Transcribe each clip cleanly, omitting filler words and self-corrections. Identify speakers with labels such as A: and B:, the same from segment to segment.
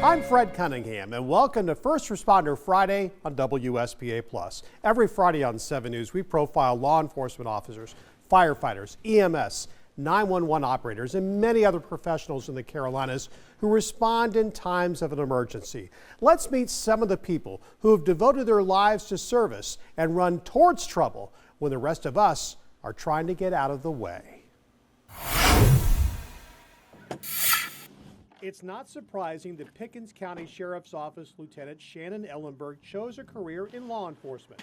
A: I'm Fred Cunningham, and welcome to First Responder Friday on WSPA+. Every Friday on 7 News, we profile law enforcement officers, firefighters, EMS, 911 operators, and many other professionals in the Carolinas who respond in times of an emergency. Let's meet some of the people who have devoted their lives to service and run towards trouble when the rest of us are trying to get out of the way. It's not surprising that Pickens County Sheriff's Office Lieutenant Shannon Ellenberg chose a career in law enforcement.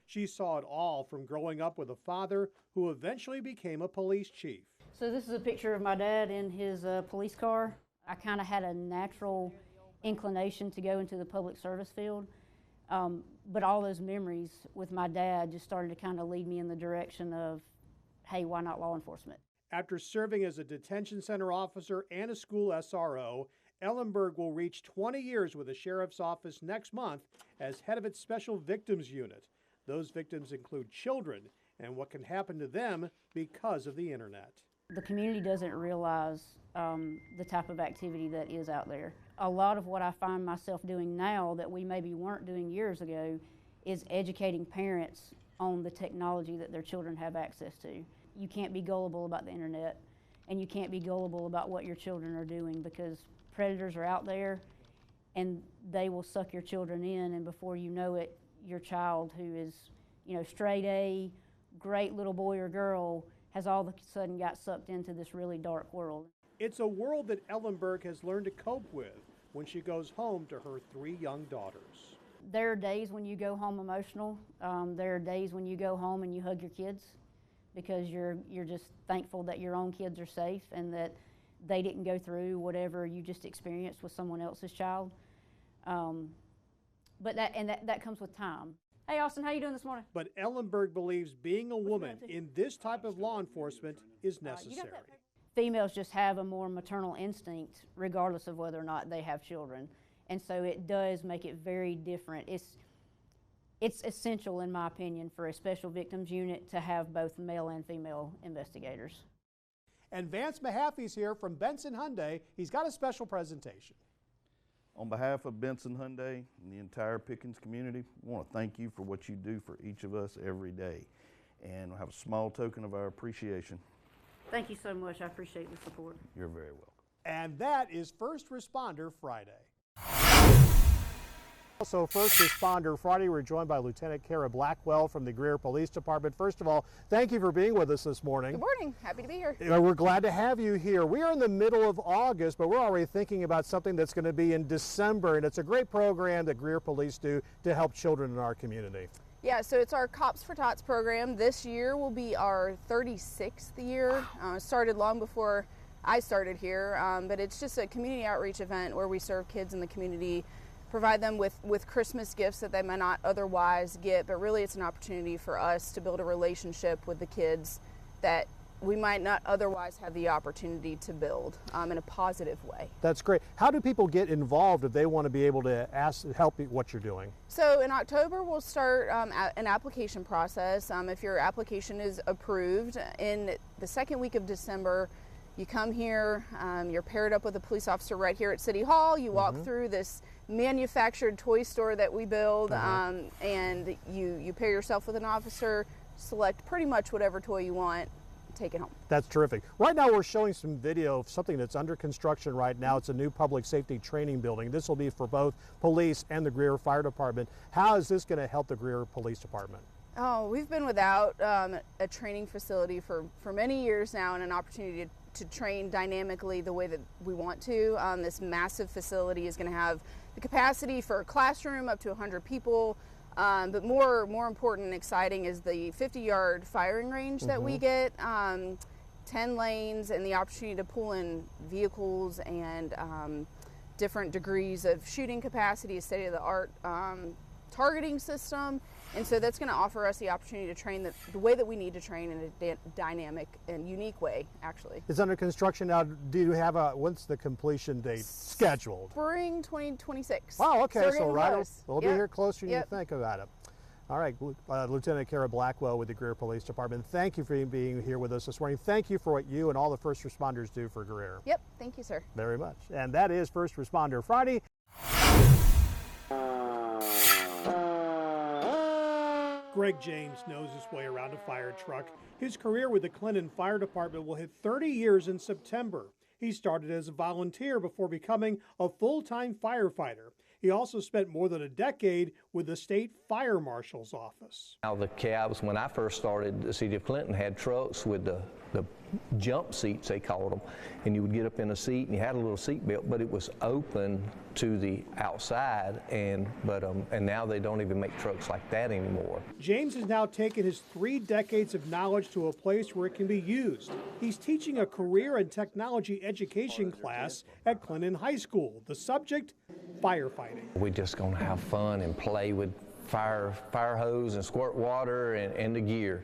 A: She saw it all from growing up with a father who eventually became a police chief.
B: So this is a picture of my dad in his police car. I kind of had a natural inclination to go into the public service field, but all those memories with my dad just started to kind of lead me in the direction of, hey, why not law enforcement?
A: After serving as a detention center officer and a school SRO, Ellenberg will reach 20 years with the Sheriff's Office next month as head of its Special Victims Unit. Those victims include children and what can happen to them because of the internet.
B: The community doesn't realize the type of activity that is out there. A lot of what I find myself doing now that we maybe weren't doing years ago is educating parents on the technology that their children have access to. You can't be gullible about the internet, and you can't be gullible about what your children are doing, because predators are out there and they will suck your children in, and before you know it, your child, who is, straight A, great little boy or girl, has all of a sudden got sucked into this really dark world.
A: It's a world that Ellenberg has learned to cope with when she goes home to her 3 young daughters.
B: There are days when you go home emotional. There are days when you go home and you hug your kids, because you're just thankful that your own kids are safe and that they didn't go through whatever you just experienced with someone else's child. But that comes with time. Hey, Austin, how you doing this morning?
A: But Ellenberg believes being a woman in this type of law enforcement is necessary.
B: Females just have a more maternal instinct regardless of whether or not they have children. And so it does make it very different. It's essential, in my opinion, for a special victims unit to have both male and female investigators.
A: And Vance Mahaffey's here from Benson Hyundai. He's got a special presentation.
C: On behalf of Benson Hyundai and the entire Pickens community, we want to thank you for what you do for each of us every day. And we'll have a small token of our appreciation.
B: Thank you so much. I appreciate the support.
C: You're very welcome.
A: And that is First Responder Friday. Also, First Responder Friday, we're joined by Lieutenant Kara Blackwell from the Greer Police Department. First of all, thank you for being with us this morning.
D: Good morning. Happy to be here.
A: We're glad to have you here. We are in the middle of August, but we're already thinking about something that's going to be in December, and it's a great program that Greer Police do to help children in our community.
D: Yeah, so it's our Cops for Tots program. This year will be our 36th year. Started long before I started here, but it's just a community outreach event where we serve kids in the community, provide them with Christmas gifts that they might not otherwise get, but really it's an opportunity for us to build a relationship with the kids that we might not otherwise have the opportunity to build in a positive way.
A: That's great. How do people get involved if they want to be able to help what you're doing?
D: So in October we'll start an application process. If your application is approved, in the second week of December, you come here, you're paired up with a police officer right here at City Hall. You walk through this manufactured toy store that we build, and you pair yourself with an officer, select pretty much whatever toy you want, take it home.
A: That's terrific. Right now we're showing some video of something that's under construction right now. It's a new public safety training building. This will be for both police and the Greer Fire Department. How is this going to help the Greer Police Department?
D: Oh, we've been without a training facility for many years now, and an opportunity to train dynamically the way that we want to. This massive facility is going to have the capacity for a classroom up to 100 people, but more important and exciting is the 50-yard firing range that we get, 10 lanes, and the opportunity to pull in vehicles and different degrees of shooting capacity, a state-of-the-art targeting system. And so that's going to offer us the opportunity to train the way that we need to train in a dynamic and unique way, actually.
A: It's under construction now. Do you have when's the completion date scheduled?
D: Spring 2026.
A: Wow, okay,
D: so
A: right,
D: close.
A: we'll be here closer than you think about it. All right, Lieutenant Kara Blackwell with the Greer Police Department. Thank you for being here with us this morning. Thank you for what you and all the first responders do for Greer.
D: Yep, thank you, sir.
A: Very much. And that is First Responder Friday. Greg James knows his way around a fire truck. His career with the Clinton Fire Department will hit 30 years in September. He started as a volunteer before becoming a full-time firefighter. He also spent more than a decade with the state fire marshal's office.
E: Now the cabs, when I first started, the city of Clinton had trucks with the jump seats, they called them, and you would get up in a seat and you had a little seat belt, but it was open to the outside, and now they don't even make trucks like that anymore.
A: James has now taken his 3 decades of knowledge to a place where it can be used. He's teaching a career and technology education class at Clinton High School. The subject, firefighting.
E: We're just gonna have fun and play with fire hose and squirt water and the gear.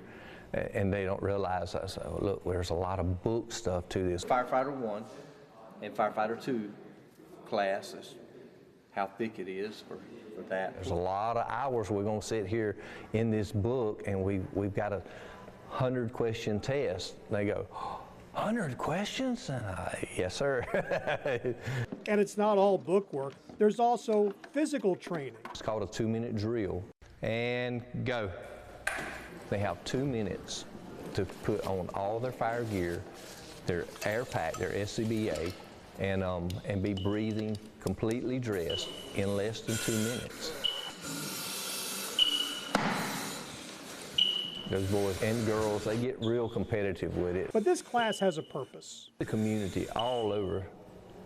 E: And they don't realize, I say, oh, look, there's a lot of book stuff to this.
F: Firefighter 1 and Firefighter 2 classes, how thick it is for that.
E: There's a lot of hours we're going to sit here in this book, and we've got a 100-question test. They go, 100 questions? Yes, sir.
A: And it's not all book work. There's also physical training.
E: It's called a 2-minute drill. And go. They have 2 minutes to put on all their fire gear, their air pack, their SCBA, and be breathing, completely dressed in less than 2 minutes. Those boys and girls, they get real competitive with it.
A: But this class has a purpose.
E: The community all over,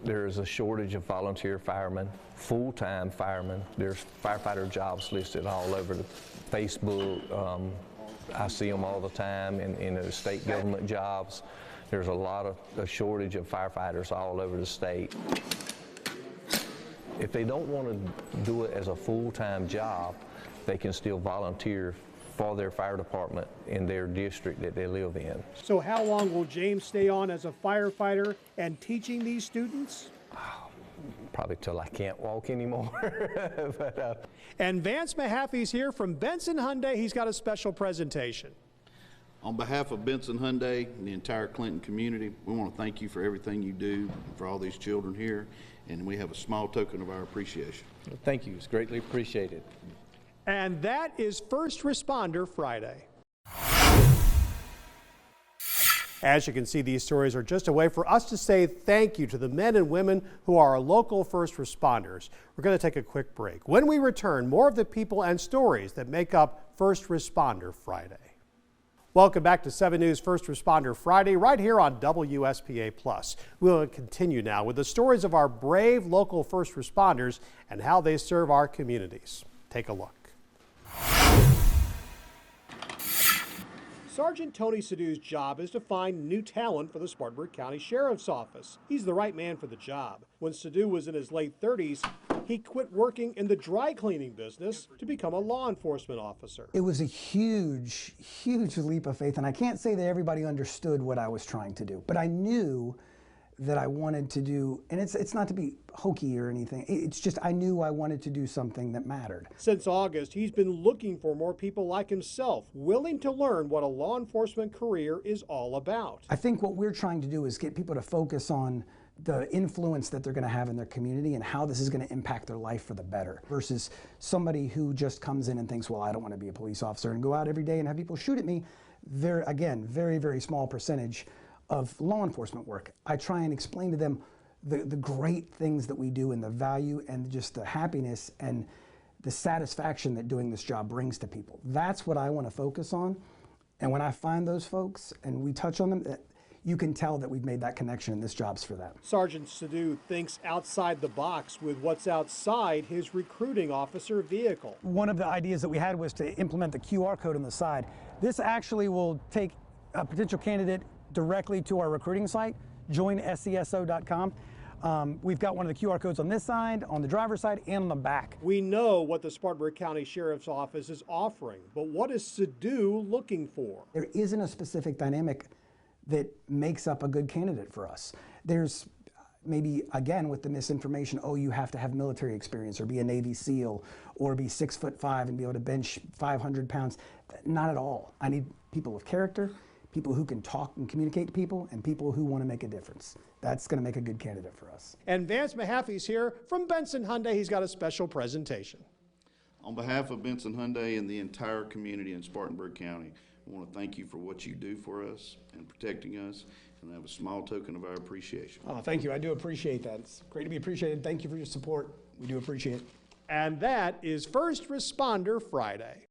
E: there is a shortage of volunteer firemen, full-time firemen. There's firefighter jobs listed all over the Facebook. I see them all the time in the state government jobs. There's a shortage of firefighters all over the state. If they don't want to do it as a full-time job, they can still volunteer for their fire department in their district that they live in.
A: So how long will James stay on as a firefighter and teaching these students?
E: Probably till I can't walk anymore.
A: And Vance Mahaffey's here from Benson Hyundai. He's got a special presentation.
C: On behalf of Benson Hyundai and the entire Clinton community, we want to thank you for everything you do for all these children here, and we have a small token of our appreciation.
F: Thank you, it's greatly appreciated.
A: And that is First Responder Friday. As you can see, these stories are just a way for us to say thank you to the men and women who are our local first responders. We're going to take a quick break. When we return, more of the people and stories that make up First Responder Friday. Welcome back to 7 News First Responder Friday, right here on WSPA+. We'll continue now with the stories of our brave local first responders and how they serve our communities. Take a look. Sergeant Tony Sadu's job is to find new talent for the Spartanburg County Sheriff's Office. He's the right man for the job. When Sadu was in his late 30s, he quit working in the dry cleaning business to become a law enforcement officer.
G: It was a huge, huge leap of faith, and I can't say that everybody understood what I was trying to do, but I knew that I wanted to do, and it's not to be hokey or anything, it's just I knew I wanted to do something that mattered.
A: Since August, he's been looking for more people like himself, willing to learn what a law enforcement career is all about.
G: I think what we're trying to do is get people to focus on the influence that they're going to have in their community and how this is going to impact their life for the better, versus somebody who just comes in and thinks, well, I don't want to be a police officer, and go out every day and have people shoot at me. Again, very, very small percentage of law enforcement work. I try and explain to them the great things that we do and the value and just the happiness and the satisfaction that doing this job brings to people. That's what I want to focus on. And when I find those folks and we touch on them, you can tell that we've made that connection and this job's for them.
A: Sergeant Sadu thinks outside the box with what's outside his recruiting officer vehicle.
G: One of the ideas that we had was to implement the QR code on the side. This actually will take a potential candidate directly to our recruiting site, joinscso.com. We've got one of the QR codes on this side, on the driver's side, and on the back.
A: We know what the Spartanburg County Sheriff's Office is offering, but what is Sadu looking for?
G: There isn't a specific dynamic that makes up a good candidate for us. There's Maybe, again, with the misinformation, oh, you have to have military experience or be a Navy SEAL or be 6'5" and be able to bench 500 pounds. Not at all. I need people with character, people who can talk and communicate to people, and people who want to make a difference. That's going to make a good candidate for us.
A: And Vance Mahaffey's here from Benson Hyundai. He's got a special presentation.
C: On behalf of Benson Hyundai and the entire community in Spartanburg County, I want to thank you for what you do for us and protecting us, and have a small token of our appreciation.
G: Oh, thank you. I do appreciate that. It's great to be appreciated. Thank you for your support. We do appreciate it.
A: And that is First Responder Friday.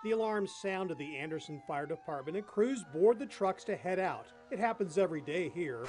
A: The alarms sound at the Anderson Fire Department and crews board the trucks to head out. It happens every day here.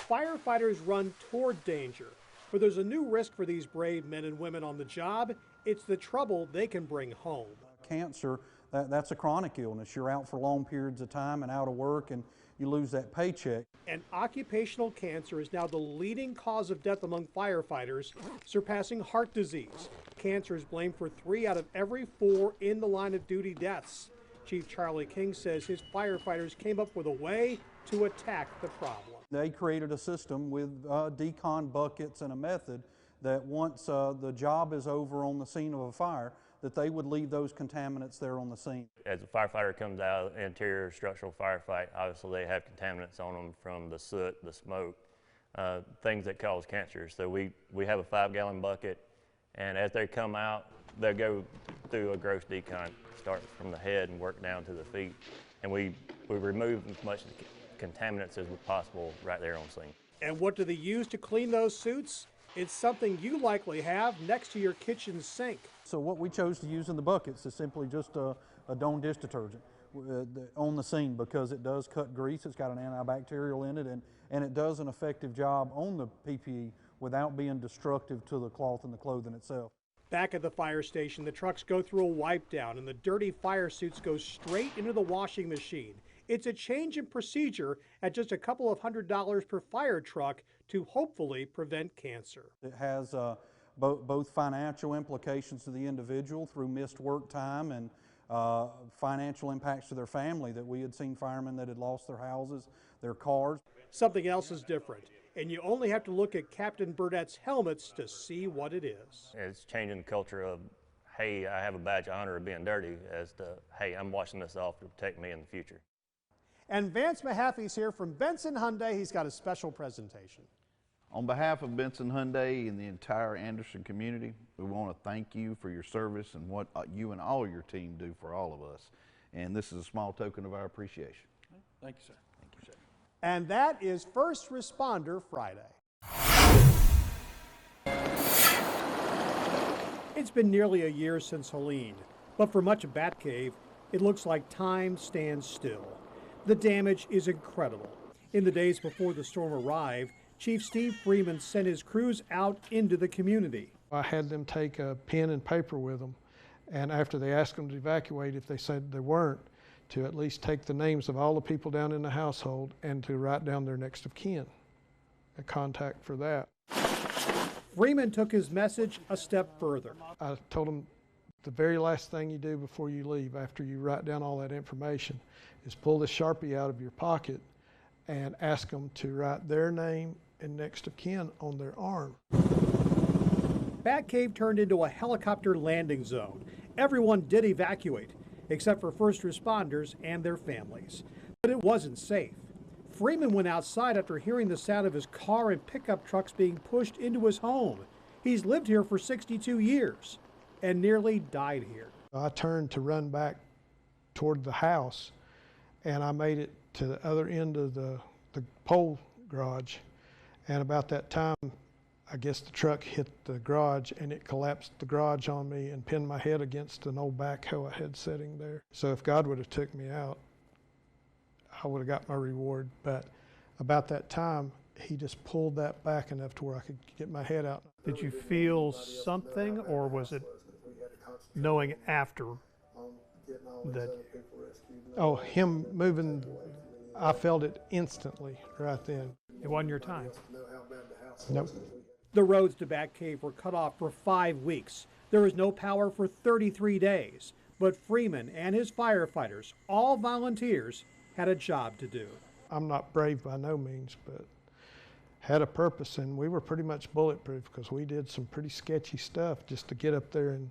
A: Firefighters run toward danger, but there's a new risk for these brave men and women on the job. It's the trouble they can bring home.
H: Cancer, that's a chronic illness. You're out for long periods of time and out of work, and you lose that paycheck.
A: And occupational cancer is now the leading cause of death among firefighters, surpassing heart disease. Cancer is blamed for 3 out of every 4 in the line of duty deaths. Chief Charlie King says his firefighters came up with a way to attack the problem.
H: They created a system with decon buckets and a method that once the job is over on the scene of a fire, that they would leave those contaminants there on the scene.
I: As a firefighter comes out of interior structural firefight, obviously they have contaminants on them from the soot, the smoke, things that cause cancer. So we have a 5-gallon bucket, and as they come out, they'll go through a gross decon, start from the head and work down to the feet. And we remove as much contaminants as possible right there on scene.
A: And what do they use to clean those suits? It's something you likely have next to your kitchen sink.
H: So what we chose to use in the buckets is simply just a Dawn dish detergent on the scene, because it does cut grease, it's got an antibacterial in it, and it does an effective job on the PPE without being destructive to the cloth and the clothing itself.
A: Back at the fire station, the trucks go through a wipe down and the dirty fire suits go straight into the washing machine. It's a change in procedure at just a couple of $100 per fire truck to hopefully prevent cancer.
H: It has both financial implications to the individual through missed work time and financial impacts to their family, that we had seen firemen that had lost their houses, their cars.
A: Something else is different, and you only have to look at Captain Burdett's helmets to see what it is.
I: It's changing the culture of, hey, I have a badge of honor of being dirty, as to, hey, I'm washing this off to protect me in the future.
A: And Vance Mahaffey's here from Benson Hyundai. He's got a special presentation.
C: On behalf of Benson Hyundai and the entire Anderson community, we want to thank you for your service and what you and all your team do for all of us. And this is a small token of our appreciation.
H: Thank you, sir.
C: Thank you, sir.
A: And that is First Responder Friday. It's been nearly a year since Helene, but for much of Batcave, it looks like time stands still. The damage is incredible. In the days before the storm arrived, Chief Steve Freeman sent his crews out into the community.
J: I had them take a pen and paper with them, and after they asked them to evacuate, if they said they weren't, to at least take the names of all the people down in the household and to write down their next of kin, a contact for that.
A: Freeman took his message a step further.
J: I told them the very last thing you do before you leave, after you write down all that information, is pull this Sharpie out of your pocket and ask them to write their name and next of kin on their arm.
A: Batcave turned into a helicopter landing zone. Everyone did evacuate, except for first responders and their families. But it wasn't safe. Freeman went outside after hearing the sound of his car and pickup trucks being pushed into his home. He's lived here for 62 years and nearly died here.
J: I turned to run back toward the house, and I made it to the other end of the pole garage. And about that time, I guess the truck hit the garage and it collapsed the garage on me and pinned my head against an old backhoe I had sitting there. So if God would have took me out, I would have got my reward. But about that time, he just pulled that back enough to where I could get my head out.
A: Did you feel something, or was it knowing after that?
J: Oh, him moving, I felt it instantly right then.
A: It wasn't your time.
J: Nope.
A: The roads to Batcave were cut off for 5 weeks. There was no power for 33 days. But Freeman and his firefighters, all volunteers, had a job to do.
J: I'm not brave by no means, but had a purpose, and we were pretty much bulletproof because we did some pretty sketchy stuff just to get up there and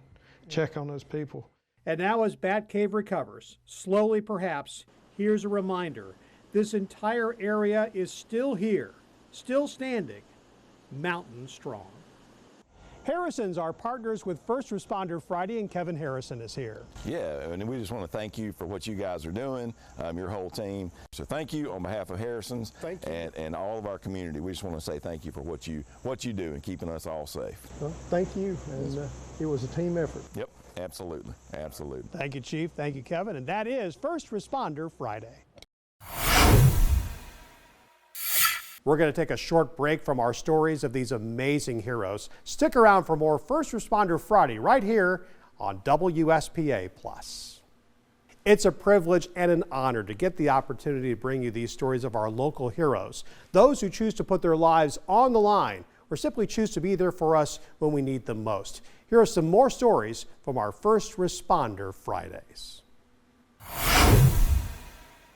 J: check on those people.
A: And now as Batcave recovers, slowly perhaps, here's a reminder. This entire area is still here, still standing, mountain strong. Harrison's our partners with First Responder Friday, and Kevin Harrison is here.
K: Yeah, and we just want to thank you for what you guys are doing, your whole team. So thank you on behalf of Harrison's and all of our community. We just want to say thank you for what you do in keeping us all safe.
J: Well, thank you, and it was a team effort.
K: Yep, absolutely, absolutely.
A: Thank you, Chief. Thank you, Kevin. And that is First Responder Friday. We're going to take a short break from our stories of these amazing heroes. Stick around for more First Responder Friday right here on WSPA+. It's a privilege and an honor to get the opportunity to bring you these stories of our local heroes, those who choose to put their lives on the line or simply choose to be there for us when we need them most. Here are some more stories from our First Responder Fridays.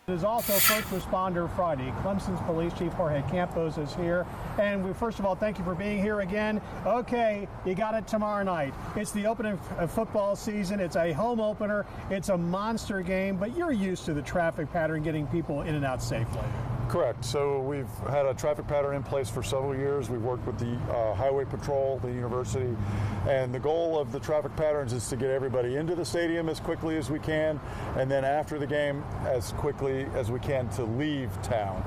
A: It is also First Responder Friday. Clemson's Police Chief Jorge Campos is here. And we first of all, thank you for being here again. Okay, you got it tomorrow night. It's the opening of football season. It's a home opener. It's a monster game, but you're used to the traffic pattern getting people in and out safely.
L: Correct. So we've had a traffic pattern in place for several years. We've worked with the Highway Patrol, the university, and the goal of the traffic patterns is to get everybody into the stadium as quickly as we can, and then after the game as quickly as we can to leave town.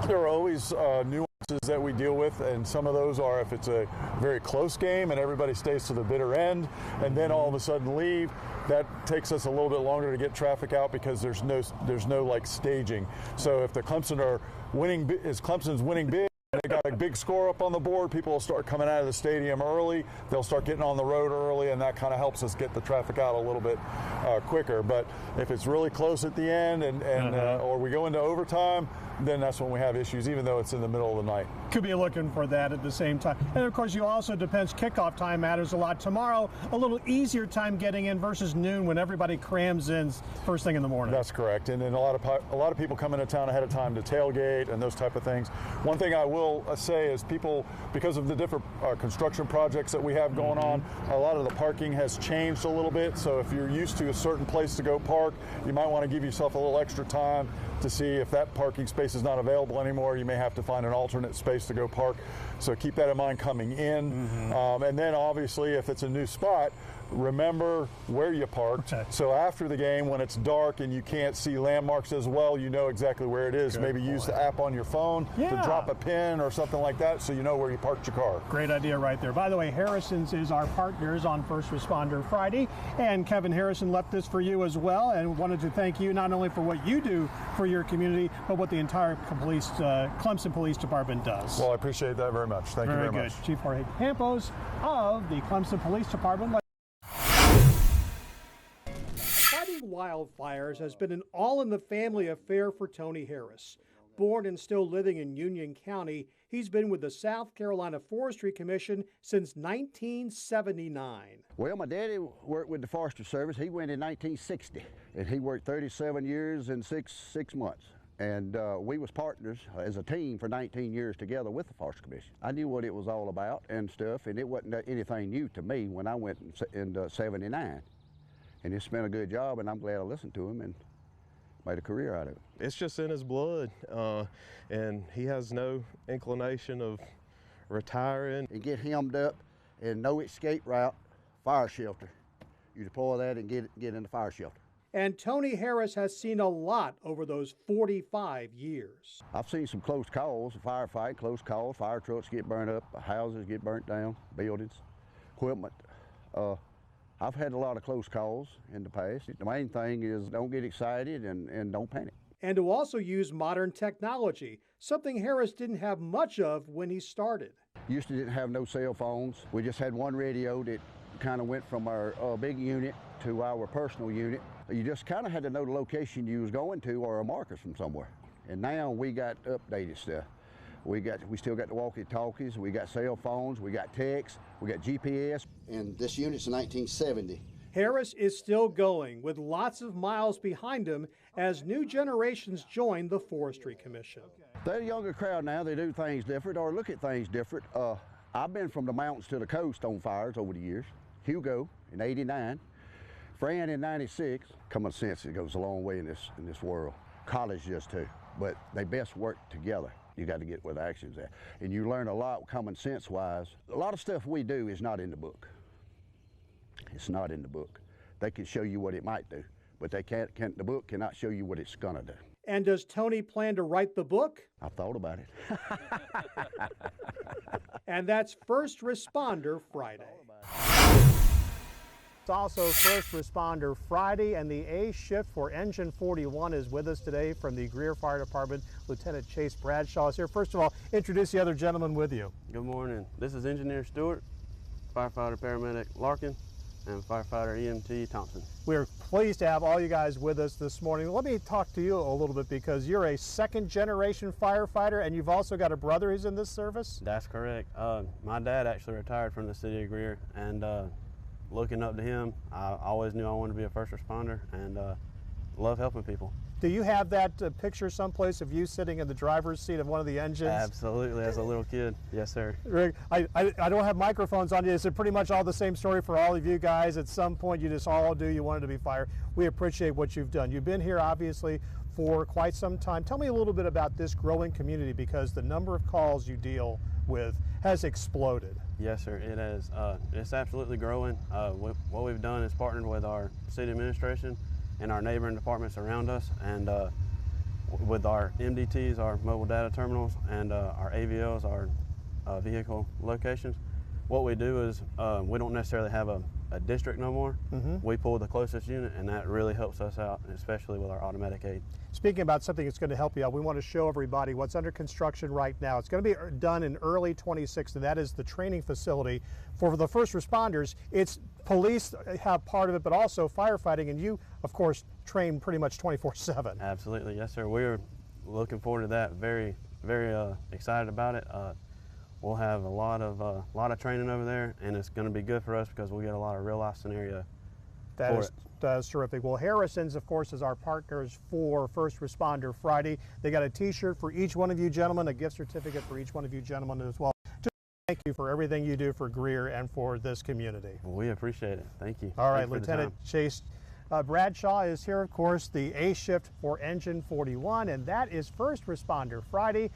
L: There are always nuances that we deal with, and some of those are if it's a very close game and everybody stays to the bitter end and then all of a sudden leave. That takes us a little bit longer to get traffic out because there's no like staging. So if the Clemson's winning big, they got a big score up on the board, people will start coming out of the stadium early. They'll start getting on the road early, and that kind of helps us get the traffic out a little bit quicker. But if it's really close at the end or we go into overtime, then that's when we have issues, even though it's in the middle of the night.
A: Could be looking for that at the same time. And of course, you also depends, kickoff time matters a lot. Tomorrow, a little easier time getting in versus noon when everybody crams in first thing in the morning.
L: That's correct. And then a lot of people come into town ahead of time to tailgate and those type of things. One thing I will say is people, because of the different construction projects that we have going on, a lot of the parking has changed a little bit. So if you're used to a certain place to go park, you might want to give yourself a little extra time to see if that parking space is not available anymore. You may have to find an alternate space to go park. So keep that in mind coming in. And then obviously if it's a new spot, remember where you parked. Okay. So after the game, when it's dark and you can't see landmarks as well, you know exactly where it is. Maybe use the app on your phone to drop a pin or something like that so you know where you parked your car.
A: Great idea right there. By the way, Harrison's is our partners on First Responder Friday, and Kevin Harrison left this for you as well, and wanted to thank you not only for what you do for your community, but what the entire Clemson Police Department does.
L: Well, I appreciate that very much. Thank you very much.
A: Chief Jorge Campos of the Clemson Police Department. Fighting wildfires has been an all-in-the-family affair for Tony Harris. Born and still living in Union County, he's been with the South Carolina Forestry Commission since 1979.
M: Well, my daddy worked with the Forestry Service. He went in 1960, and he worked 37 years and six months. And we was partners as a team for 19 years together with the Forestry Commission. I knew what it was all about and stuff, and it wasn't anything new to me when I went in 79. And it's been a good job, and I'm glad I listened to him and made a career out of it.
N: It's just in his blood, and he has no inclination of retiring.
M: You get hemmed up and no escape route, fire shelter. You deploy that and get in the fire shelter.
A: And Tony Harris has seen a lot over those 45 years.
M: I've seen some close calls, firefight, close calls, fire trucks get burned up, houses get burnt down, buildings, equipment. I've had a lot of close calls in the past. The main thing is don't get excited and don't panic.
A: And to also use modern technology, something Harris didn't have much of when he started.
M: Used to didn't have no cell phones. We just had one radio that kind of went from our big unit to our personal unit. You just kind of had to know the location you was going to or a marker from somewhere. And now we got updated stuff. We still got the walkie-talkies, we got cell phones, we got text, we got GPS.
O: And this unit's in 1970,
A: Harris is still going with lots of miles behind him as new generations join the Forestry Commission.
M: They're a younger crowd now. They do things different or look at things different. I've been from the mountains to the coast on fires over the years. Hugo in '89, Fran in '96. Common sense, it goes a long way in this world. College just too, but they best work together. You got to get where the action's at. And you learn a lot common sense wise. A lot of stuff we do is not in the book. It's not in the book. They can show you what it might do, but they the book cannot show you what it's gonna do.
A: And does Tony plan to write the book?
M: I thought about it.
A: And that's First Responder Friday. It's also First Responder Friday, and the A shift for Engine 41 is with us today from the Greer Fire Department. Lieutenant Chase Bradshaw is here. First of all, introduce the other gentleman with you.
O: Good morning. This is Engineer Stewart, firefighter paramedic Larkin, and firefighter EMT Thompson.
A: We're pleased to have all you guys with us this morning. Let me talk to you a little bit because you're a second generation firefighter and you've also got a brother who's in this service?
O: That's correct. My dad actually retired from the city of Greer, and looking up to him, I always knew I wanted to be a first responder and love helping people.
A: Do you have that picture someplace of you sitting in the driver's seat of one of the engines?
O: Absolutely, as a little kid. Yes, sir.
A: Rick, I don't have microphones on you. Is it pretty much all the same story for all of you guys? At some point, you just all do, you wanted to be fire. We appreciate what you've done. You've been here, obviously, for quite some time. Tell me a little bit about this growing community because the number of calls you deal with has exploded.
O: Yes, sir, it has. It's absolutely growing. What we've done is partnered with our city administration and our neighboring departments around us, and with our MDTs, our mobile data terminals, and our AVLs, our vehicle locations. What we do is we don't necessarily have a district no more. We pull the closest unit, and that really helps us out, especially with our automatic aid.
A: Speaking about something that's going to help you out, we want to show everybody what's under construction right now. It's going to be done in early 26, and that is the training facility for the first responders. It's police have part of it, but also firefighting, and you, of course, train pretty much 24/7.
O: Absolutely, yes, sir. We're looking forward to that. Very, very excited about it. We'll have a lot of training over there, and it's going to be good for us because we'll get a lot of real life scenario.
A: That is terrific. Well, Harrison's, of course, is our partners for First Responder Friday. They got a T-shirt for each one of you gentlemen, a gift certificate for each one of you gentlemen as well. Just thank you for everything you do for Greer and for this community.
O: Well, we appreciate it. Thank you.
A: All right, Lieutenant Chase Bradshaw is here, of course, the A shift for Engine 41, and that is First Responder Friday.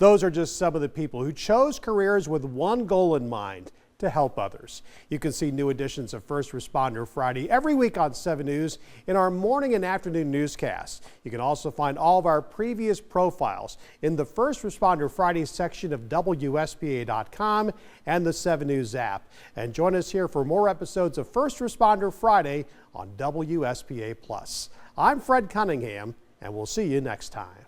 A: Those are just some of the people who chose careers with one goal in mind: to help others. You can see new editions of First Responder Friday every week on 7 News in our morning and afternoon newscasts. You can also find all of our previous profiles in the First Responder Friday section of WSPA.com and the 7 News app. And join us here for more episodes of First Responder Friday on WSPA+. I'm Fred Cunningham, and we'll see you next time.